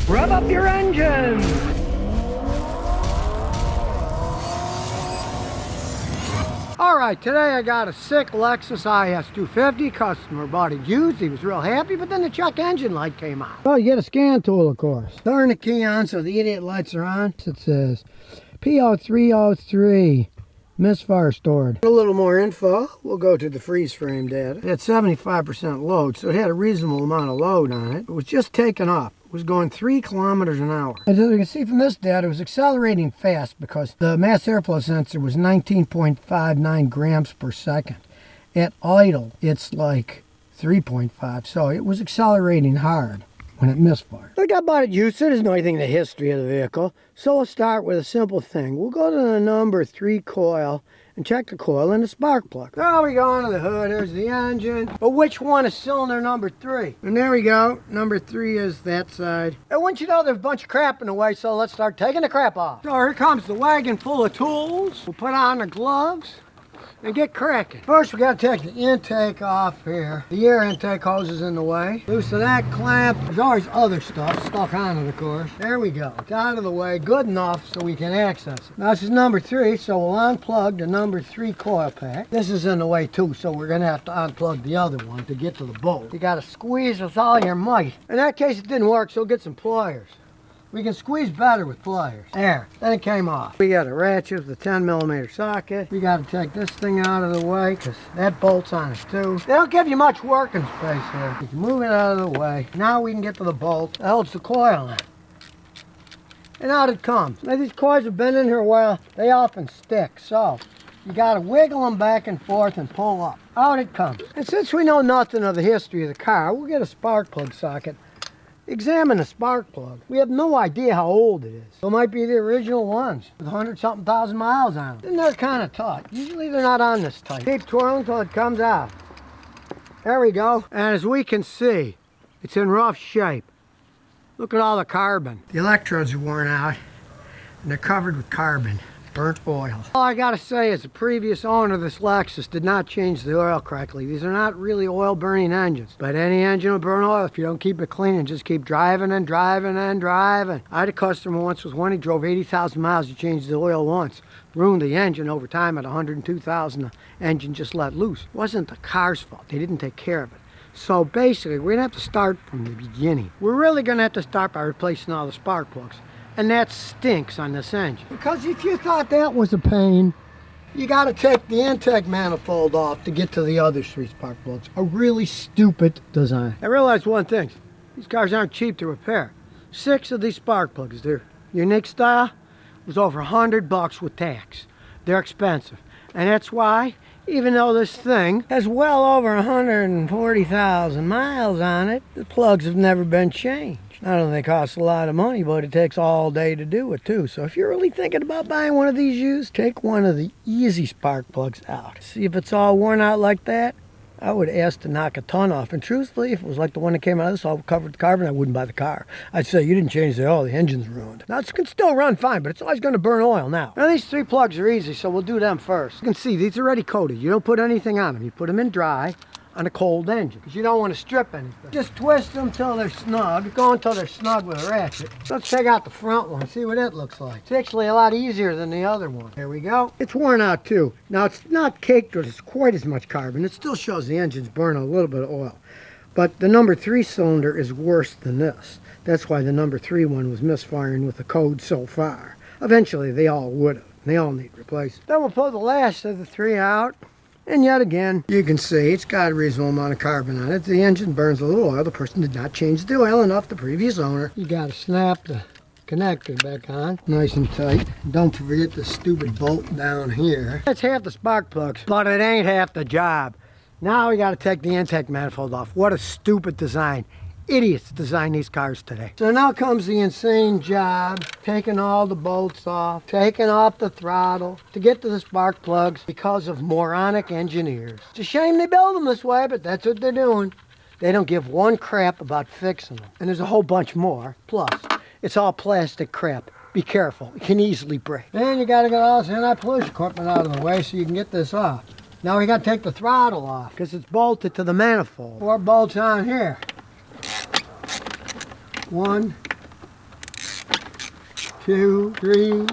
Rev up your engine! Alright, today I got a sick Lexus IS 250. Customer bought it used. He was real happy, but then the check engine light came on. Well, you get a scan tool, of course. Turn the key on so the idiot lights are on. It says P0303. Misfire stored. A little more info. We'll go to the freeze frame data. It had 75% load, so it had a reasonable amount of load on it. It was just taking off. It was going 3 kilometers an hour. As you can see from this data, it was accelerating fast because the mass airflow sensor was 19.59 grams per second. At idle, it's like 3.5, so it was accelerating hard when it misfired. Like I bought it used, so there's no anything in the history of the vehicle. So we'll start with a simple thing. We'll go to the number 3 coil and check the coil and the spark plug. Now we go onto the hood, there's the engine. But which one is cylinder number 3? And there we go, number 3 is that side. I want you to know there's a bunch of crap in the way, so let's start taking the crap off. So here comes the wagon full of tools. We'll put on the gloves and get cracking. First we gotta take the intake off here. The air intake hose is in the way. Loosen that clamp. There's always other stuff stuck on it, of course. There we go. It's out of the way, good enough so we can access it. Now this is number 3, so we'll unplug the number 3 coil pack. This is in the way too, so we're gonna have to unplug the other one to get to the bolt. You gotta squeeze with all your might. In that case it didn't work, so get some pliers. We can squeeze better with pliers. There, then it came off. We got a ratchet with a 10mm socket. We got to take this thing out of the way because that bolt's on it too. They don't give you much working space here. You can move it out of the way. Now we can get to the bolt that holds the coil in. And out it comes. Now these coils have been in here a while. They often stick, so you got to wiggle them back and forth and pull up. Out it comes. And since we know nothing of the history of the car, we'll get a spark plug socket. Examine the spark plug. We have no idea how old it is. It might be the original ones with 100-something thousand miles on them. And they're kind of taut. Usually they're not on this tight. Keep twirling until it comes out. There we go. And as we can see, it's in rough shape. Look at all the carbon. The electrodes are worn out and they're covered with carbon. Burnt oil. All I gotta say is the previous owner of this Lexus did not change the oil correctly. These are not really oil burning engines, but any engine will burn oil if you don't keep it clean and just keep driving and driving and driving. I had a customer once with one, he drove 80,000 miles, he changed the oil once. Ruined the engine over time at 102,000, the engine just let loose. It wasn't the car's fault, they didn't take care of it. So basically, we're gonna have to start from the beginning. We're really gonna have to start by replacing all the spark plugs. And that stinks on this engine. Because if you thought that was a pain, you got to take the intake manifold off to get to the other 3 spark plugs. A really stupid design. I realized one thing. These cars aren't cheap to repair. 6 of these spark plugs, they're unique style, was over $100 with tax. They're expensive. And that's why, even though this thing has well over 140,000 miles on it, the plugs have never been changed. Not only they cost a lot of money, but it takes all day to do it too. So if you're really thinking about buying one of these used, take one of the easy spark plugs out. See if it's all worn out like that. I would ask to knock a ton off. And truthfully, if it was like the one that came out of this all covered with carbon, I wouldn't buy the car. I'd say you didn't change the oil, the engine's ruined. Now it can still run fine, but it's always going to burn oil now. Now these 3 plugs are easy, so we'll do them first. You can see these are already coated. You don't put anything on them. You put them in dry on a cold engine, because you don't want to strip anything. Just twist them till they're snug. Go until they're snug with a ratchet. Let's check out the front one, see what it looks like. It's actually a lot easier than the other one. There we go. It's worn out too. Now it's not caked with quite as much carbon. It still shows the engine's burning a little bit of oil. But the number 3 cylinder is worse than this. That's why the number 3 one was misfiring with the code so far. Eventually they all would have. They all need replaced. Then we'll pull the last of the 3 out. And yet again, you can see it's got a reasonable amount of carbon on it. The engine burns a little oil. The person did not change the oil enough, the previous owner. You got to snap the connector back on, nice and tight. Don't forget the stupid bolt down here. That's half the spark plugs, but it ain't half the job. Now we got to take the intake manifold off. What a stupid design. Idiots design these cars today. So now comes the insane job, taking all the bolts off, taking off the throttle to get to the spark plugs because of moronic engineers. It's a shame they build them this way, but that's what they're doing. They don't give one crap about fixing them. And there's a whole bunch more. Plus, it's all plastic crap. Be careful, it can easily break. Then you gotta get all this anti-pollution equipment out of the way so you can get this off. Now we gotta take the throttle off because it's bolted to the manifold. 4 bolts on here. 1, 2, 3,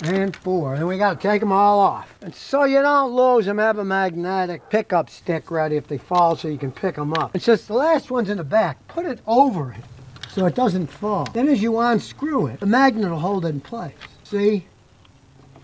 and 4. Then we got to take them all off. And so you don't lose them, have a magnetic pickup stick ready if they fall so you can pick them up. And since the last one's in the back, put it over it so it doesn't fall. Then as you unscrew it, the magnet will hold it in place. See?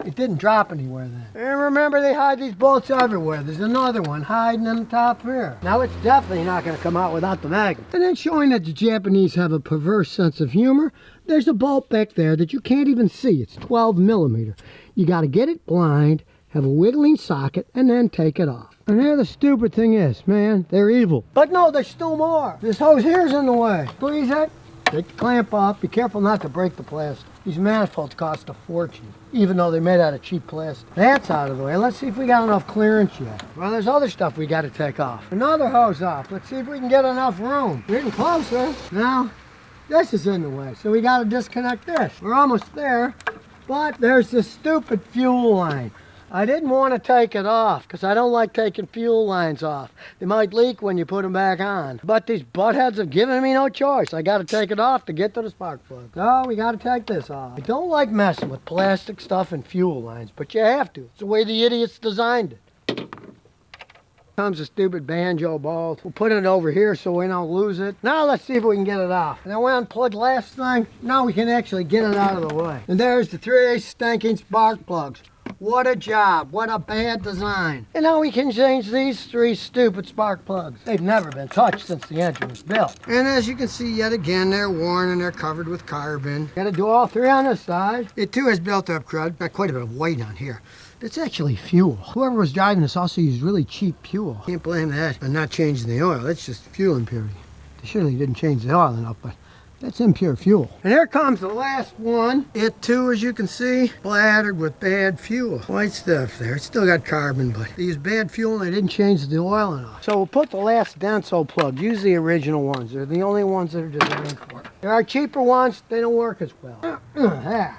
It didn't drop anywhere then. And remember, they hide these bolts everywhere. There's another one hiding in the top here. Now it's definitely not going to come out without the magnet. And then showing that the Japanese have a perverse sense of humor, there's a bolt back there that you can't even see. It's 12 millimeter. You got to get it blind, have a wiggling socket, and then take it off. And there the stupid thing is, man, they're evil. But no, there's still more. This hose here's in the way. Squeeze it, take the clamp off. Be careful not to break the plastic. These manifolds cost a fortune, even though they're made out of cheap plastic. That's out of the way. Let's see if we got enough clearance yet. Well, there's other stuff we got to take off. Another hose off. Let's see if we can get enough room. We're getting closer. Now, this is in the way, so we got to disconnect this. We're almost there, but there's this stupid fuel line. I didn't want to take it off because I don't like taking fuel lines off. They might leak when you put them back on. But these buttheads have given me no choice. I got to take it off to get to the spark plug. So we got to take this off. I don't like messing with plastic stuff and fuel lines, but you have to. It's the way the idiots designed it. Comes a stupid banjo bolt. We'll put it over here so we don't lose it. Now let's see if we can get it off. And then we unplug the last thing. Now we can actually get it out of the way. And there's the 3 stinking spark plugs. What a job. What a bad design. And now we can change these 3 stupid spark plugs. They've never been touched since the engine was built. And as you can see, yet again, they're worn and they're covered with carbon. Got to do all 3 on this side. It too has built up crud. Got quite a bit of weight on here. It's actually fuel. Whoever was driving this also used really cheap fuel. Can't blame that on not changing the oil. That's just fuel impurity. They surely didn't change the oil enough, but that's impure fuel. And here comes the last one. It too, as you can see, splattered with bad fuel. White stuff there. It's still got carbon, but they used bad fuel and they didn't change the oil enough. So we'll put the last Denso plug. Use the original ones. They're the only ones that are designed for it. There are cheaper ones. They don't work as well. There.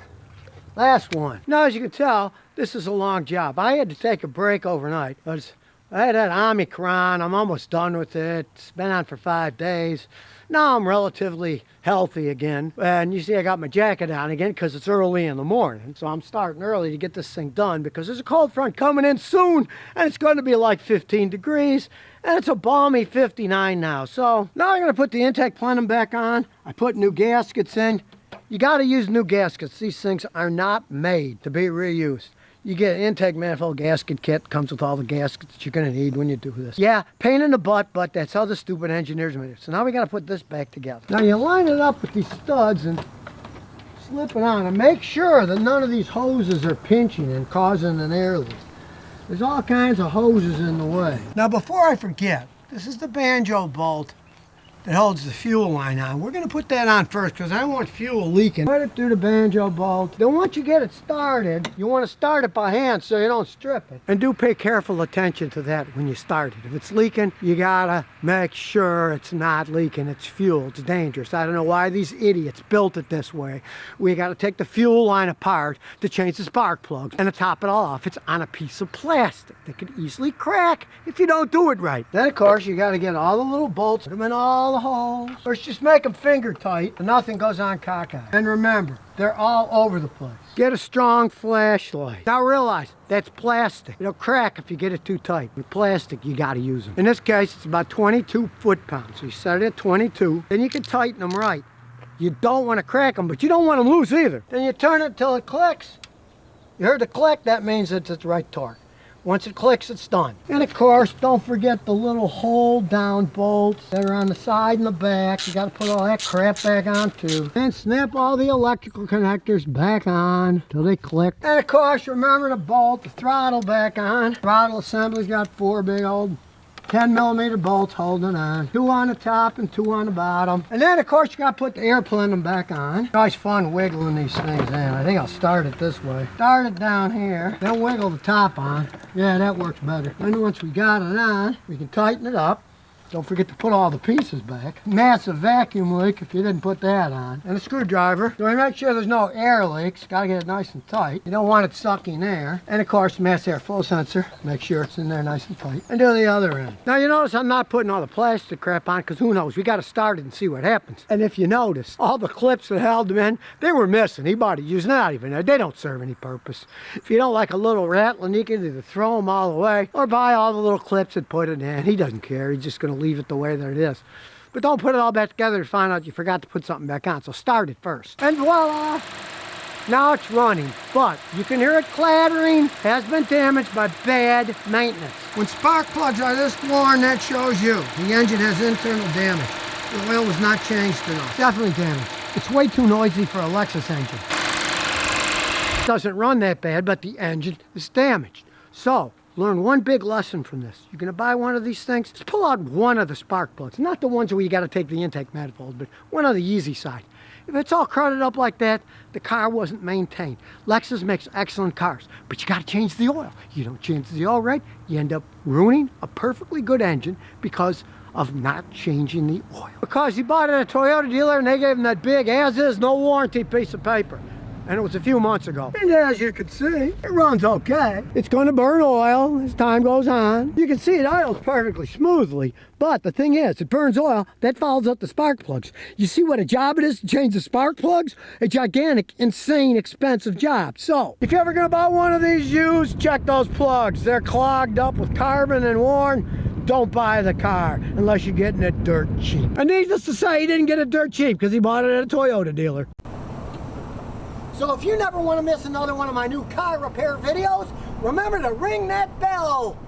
Last one. Now, as you can tell, this is a long job. I had to take a break overnight. I had that Omicron. I'm almost done with it. It's been on for 5 days. Now I'm relatively healthy again. And you see I got my jacket on again because it's early in the morning. So I'm starting early to get this thing done because there's a cold front coming in soon. And it's going to be like 15 degrees. And it's a balmy 59 now. So now I'm going to put the intake plenum back on. I put new gaskets in. You got to use new gaskets. These things are not made to be reused. You get an intake manifold gasket kit, comes with all the gaskets that you're going to need when you do this. Yeah, pain in the butt, but that's how the stupid engineers made it. So now we got to put this back together. Now you line it up with these studs and slip it on and make sure that none of these hoses are pinching and causing an air leak. There's all kinds of hoses in the way. Now before I forget, this is the banjo bolt that holds the fuel line on. We're going to put that on first because I don't want fuel leaking. Put it through the banjo bolt. Then once you get it started, you want to start it by hand so you don't strip it. And do pay careful attention to that when you start it. If it's leaking, you got to make sure it's not leaking. It's fuel. It's dangerous. I don't know why these idiots built it this way. We got to take the fuel line apart to change the spark plugs and to top it all off. It's on a piece of plastic that could easily crack if you don't do it right. Then of course you got to get all the little bolts, put them in all the holes. First, just make them finger tight and nothing goes on cockeyed. And remember, they're all over the place. Get a strong flashlight. Now realize, that's plastic. It'll crack if you get it too tight. With plastic, you gotta use them. In this case, it's about 22 foot-pounds. So you set it at 22. Then you can tighten them right. You don't want to crack them, but you don't want them loose either. Then you turn it till it clicks. You heard the click, that means it's at the right torque. Once it clicks, it's done. And of course, don't forget the little hold down bolts that are on the side and the back. You gotta put all that crap back on too. And snap all the electrical connectors back on till they click. And of course, remember to bolt the throttle back on. Throttle assembly's got 4 big old 10mm bolts holding on. 2 on the top and 2 on the bottom. And then of course you gotta put the air plenum back on. It's always fun wiggling these things in. I think I'll start it this way. Start it down here, then wiggle the top on. Yeah, that works better. And once we got it on, we can tighten it up. Don't forget to put all the pieces back. Massive vacuum leak if you didn't put that on. And a screwdriver. So we make sure there's no air leaks. Gotta get it nice and tight. You don't want it sucking air. And of course, mass airflow sensor. Make sure it's in there nice and tight. And do the other end. Now you notice I'm not putting all the plastic crap on because who knows? We gotta start it and see what happens. And if you notice, all the clips that held them in, they were missing. He bought it used, not even there. They don't serve any purpose. If you don't like a little rattling, you can either throw them all away or buy all the little clips and put it in. He doesn't care. He's just gonna leave it the way that it is. But don't put it all back together to find out you forgot to put something back on. So start it first. And voila! Now it's running, but you can hear it clattering. Has been damaged by bad maintenance. When spark plugs are this worn, that shows you the engine has internal damage. The oil was not changed enough. Definitely damaged. It's way too noisy for a Lexus engine. It doesn't run that bad, but the engine is damaged. So, learn one big lesson from this. You're gonna buy one of these things, just pull out one of the spark plugs. Not the ones where you gotta take the intake manifold, but one on the easy side. If it's all crowded up like that, the car wasn't maintained. Lexus makes excellent cars, but you gotta change the oil. You don't change the oil right, you end up ruining a perfectly good engine because of not changing the oil. Because he bought it at a Toyota dealer and they gave him that big as-is, no warranty piece of paper. And it was a few months ago. And as you can see, it runs okay. It's going to burn oil as time goes on. You can see it idles perfectly smoothly, but the thing is, it burns oil, that follows up the spark plugs. You see what a job it is to change the spark plugs? A gigantic, insane, expensive job. So, if you're ever gonna buy one of these used, check those plugs. They're clogged up with carbon and worn. Don't buy the car unless you're getting it dirt cheap. And needless to say, he didn't get it dirt cheap because he bought it at a Toyota dealer. So if you never want to miss another one of my new car repair videos, remember to ring that bell.